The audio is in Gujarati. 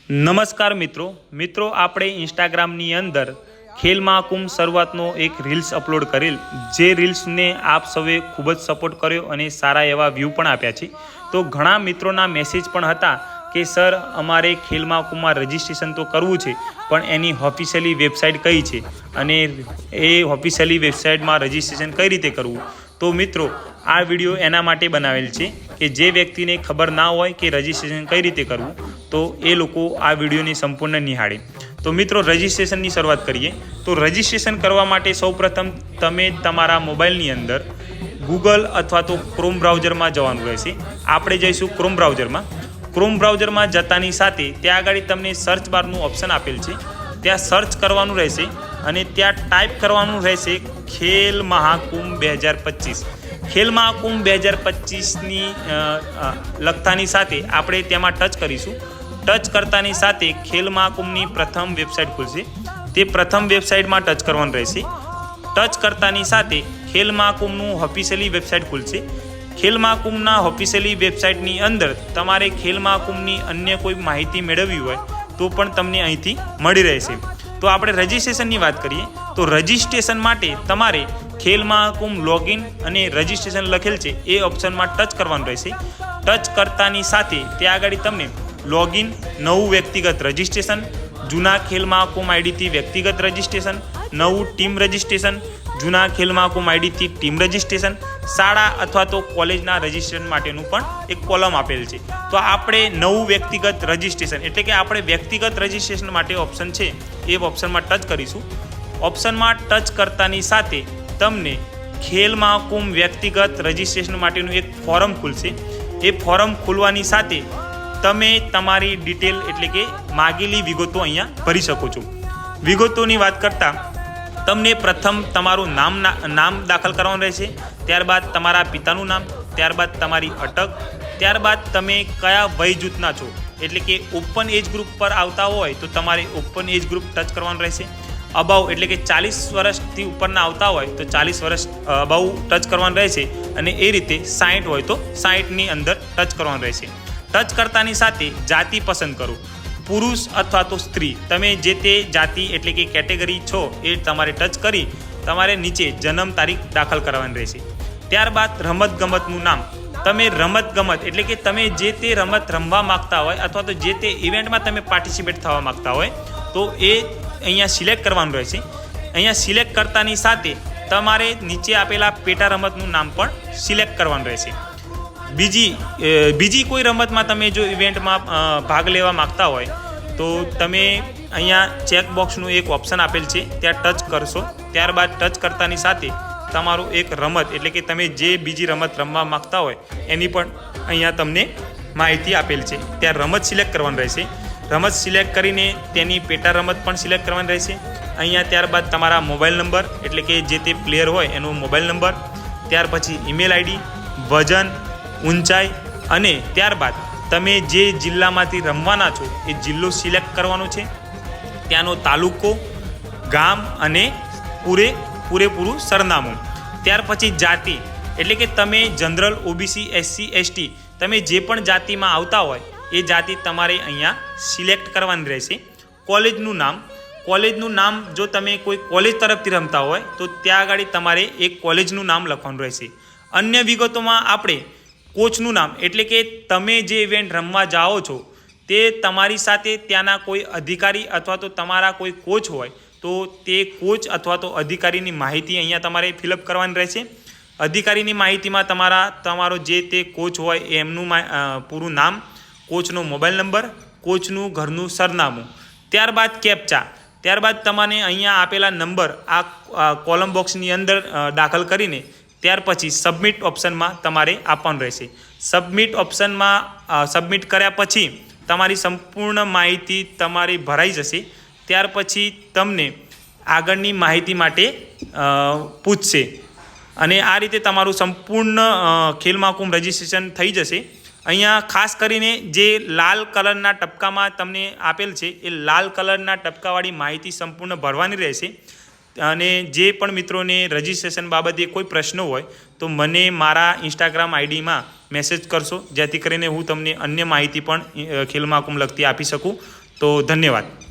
નમસ્કાર મિત્રો આપણે ઇન્સ્ટાગ્રામની અંદર ખેલ મહાકુંભ શરૂઆતનો એક રીલ્સ અપલોડ કરેલ, જે રીલ્સને આપ સૌએ ખૂબ જ સપોર્ટ કર્યો અને સારા એવા વ્યૂ પણ આપ્યા છે। તો ઘણા મિત્રોના મેસેજ પણ હતા કે સર અમારે ખેલ મહાકુંભમાં રજિસ્ટ્રેશન તો કરવું છે, પણ એની ઓફિશિયલી વેબસાઇટ કઈ છે અને એ ઓફિશિયલી વેબસાઇટમાં રજિસ્ટ્રેશન કઈ રીતે કરવું। તો મિત્રો આ વિડીયો એના માટે બનાવેલ છે કે જે વ્યક્તિને ખબર ના હોય કે રજિસ્ટ્રેશન કઈ રીતે કરવું, તો એ લોકો આ વિડીયોની સંપૂર્ણ નિહાળે। તો મિત્રો રજિસ્ટ્રેશનની શરૂઆત કરીએ। તો રજિસ્ટ્રેશન કરવા માટે સૌપ્રથમ તમે તમારા મોબાઈલની અંદર ગૂગલ અથવા તો ક્રોમ બ્રાઉઝરમાં જવાનું રહેશે। આપણે જઈશું ક્રોમ બ્રાઉઝરમાં। ક્રોમ બ્રાઉઝરમાં જતાની સાથે ત્યાં આગળ તમને સર્ચ બારનું ઓપ્શન આપેલ છે, ત્યાં સર્ચ કરવાનું રહેશે અને ત્યાં ટાઈપ કરવાનું રહેશે ખેલ મહાકુંભ 2025। ખેલ મહાકુંભ 2025ની લખતાની સાથે આપણે તેમાં ટચ કરીશું। ટચ કરતાની સાથે ખેલ મહાકુંભની પ્રથમ વેબસાઇટ ખુલશે, તે પ્રથમ વેબસાઇટમાં ટચ કરવાનું રહેશે। ટચ કરતાની સાથે ખેલ મહાકુંભનું ઓફિશિયલી વેબસાઇટ ખુલશે। ખેલ મહાકુંભના ઓફિશિયલી વેબસાઇટની અંદર તમારે ખેલ મહાકુંભની અન્ય કોઈ માહિતી મેળવવી હોય તો પણ તમને અહીંથી મળી રહેશે। તો આપણે રજિસ્ટ્રેશનની વાત કરીએ તો રજિસ્ટ્રેશન માટે તમારે ખેલ મહાકુંભ લોગિન અને રજિસ્ટ્રેશન લખેલ છે એ ઓપ્શનમાં ટચ કરવાનું રહેશે। ટચ કરતાની સાથે ત્યાં આગળ તમને લોગિન, નવું વ્યક્તિગત રજિસ્ટ્રેશન, જૂના ખેલ મહાકુંભ આઈડીથી વ્યક્તિગત રજિસ્ટ્રેશન, નવું ટીમ રજિસ્ટ્રેશન, જૂના ખેલ મહાકુંભ આઈડીથી ટીમ રજિસ્ટ્રેશન, શાળા અથવા તો કોલેજના રજિસ્ટ્રેશન માટેનું પણ એક કોલમ આપેલ છે। તો આપણે નવું વ્યક્તિગત રજિસ્ટ્રેશન એટલે કે આપણે વ્યક્તિગત રજિસ્ટ્રેશન માટે ઓપ્શન છે એ ઓપ્શનમાં ટચ કરીશું। ઓપ્શનમાં ટચ કરતાની સાથે તમને ખેલ મહાકુંભ વ્યક્તિગત રજિસ્ટ્રેશન માટેનું એક ફોરમ ખુલશે। એ ફોરમ ખુલવાની સાથે તમે તમારી ડિટેલ એટલે કે માગેલી વિગતો અહીંયા ભરી શકો છો। વિગતોની વાત કરતાં તમને પ્રથમ તમારું નામ દાખલ કરવાનું રહેશે, ત્યારબાદ તમારા પિતાનું નામ, ત્યારબાદ તમારી અટક, ત્યારબાદ તમે કયા વય જૂથના છો એટલે કે ઓપન એજ ગ્રુપ પર આવતા હોય તો તમારે ઓપન એજ ગ્રુપ ટચ કરવાનું રહેશે। અબાઉ એટલે કે 40 વર્ષથી ઉપરના આવતા હોય તો 40 વર્ષ અબાઉ ટચ કરવાનું રહેશે અને એ રીતે 60 હોય તો 60ની અંદર ટચ કરવાનું રહેશે। ટચ કરતાની સાથે જાતિ પસંદ કરો, પુરુષ અથવા તો સ્ત્રી, તમે જે તે જાતિ એટલે કે કેટેગરી છો એ તમારે ટચ કરી તમારે નીચે જન્મ તારીખ દાખલ કરવાની રહેશે। ત્યારબાદ રમતગમતનું નામ, તમે રમતગમત એટલે કે તમે જે તે રમત રમવા માગતા હોય અથવા તો જે તે ઇવેન્ટમાં તમે પાર્ટિસિપેટ થવા માગતા હોય તો એ અહીંયા સિલેક્ટ કરવાનું રહેશે। અહીંયા સિલેક્ટ કરતાની સાથે તમારે નીચે આપેલા પેટા રમતનું નામ પણ સિલેક્ટ કરવાનું રહેશે। બીજી કોઈ રમતમાં તમે જો ઇવેન્ટમાં ભાગ લેવા માગતા હોય તો તમે અહીંયા ચેકબોક્સનું એક ઓપ્શન આપેલ છે ત્યાં ટચ કરશો। ત્યારબાદ ટચ કરતાની સાથે તમારું એક રમત એટલે કે તમે જે બીજી રમત રમવા માગતા હોય એની પણ અહીંયા તમને માહિતી આપેલ છે, ત્યાં રમત સિલેક્ટ કરવાનું રહેશે। રમત સિલેક્ટ કરીને તેની પેટા રમત પણ સિલેક્ટ કરવાની રહેશે। અહીંયા ત્યારબાદ તમારા મોબાઈલ નંબર એટલે કે જે તે પ્લેયર હોય એનો મોબાઈલ નંબર, ત્યાર પછી ઈમેલ આઈડી, વજન, ઊંચાઈ અને ત્યારબાદ તમે જે જિલ્લામાંથી રમવાના છો એ જિલ્લો સિલેક્ટ કરવાનો છે, ત્યાંનો તાલુકો, ગામ અને પૂરેપૂરું સરનામું। ત્યાર પછી જાતિ એટલે કે તમે જનરલ, ઓબીસી, એસસી, એસટી તમે જે પણ જાતિમાં આવતા હોય એ જાતિ તમારે અહીંયા સિલેક્ટ કરવાની રહેશે। કોલેજનું નામ જો તમે કોઈ કોલેજ તરફથી રમતા હોય તો ત્યાં આગળ તમારે એક કોલેજનું નામ લખવાનું રહેશે। અન્ય વિગતોમાં આપણે કોચનું નામ એટલે કે તમે જે ઇવેન્ટ રમવા જાઓ છો તે તમારી સાથે ત્યાંના કોઈ અધિકારી અથવા તો તમારા કોઈ કોચ હોય તો તે કોચ અથવા તો અધિકારીની માહિતી અહીંયા તમારે ફિલઅપ કરવાની રહેશે। અધિકારીની માહિતીમાં તમારો જે તે કોચ હોય એમનું પૂરું નામ, કોચનો મોબાઈલ નંબર, કોચનું ઘરનું સરનામું, ત્યારબાદ કેપ્ચા, ત્યારબાદ તમને અહીંયા આપેલા નંબર આ કોલમ બોક્સની અંદર દાખલ કરીને ત્યાર પછી સબમિટ ઓપ્શનમાં તમારે આપવાનું રહેશે। સબમિટ ઓપ્શનમાં સબમિટ કર્યા પછી તમારી સંપૂર્ણ માહિતી તમારી ભરાઈ જશે। ત્યાર પછી તમને આગળની માહિતી માટે પૂછશે અને આ રીતે તમારું સંપૂર્ણ ખેલ મહાકુંભ રજિસ્ટ્રેશન થઈ જશે। અહીંયા ખાસ કરીને જે લાલ કલરના ટપકામાં તમને આપેલ છે એ લાલ કલરના ટપકાવાળી માહિતી સંપૂર્ણ ભરવાની રહેશે। અને જે પણ મિત્રોને રજિસ્ટ્રેશન બાબતે કોઈ પ્રશ્નો હોય તો મને મારા ઇન્સ્ટાગ્રામ આઈડીમાં મેસેજ કરશો, જેથી કરીને હું તમને અન્ય માહિતી પણ ખેલ મહાકુંભ લગતી આપી શકું। તો ધન્યવાદ.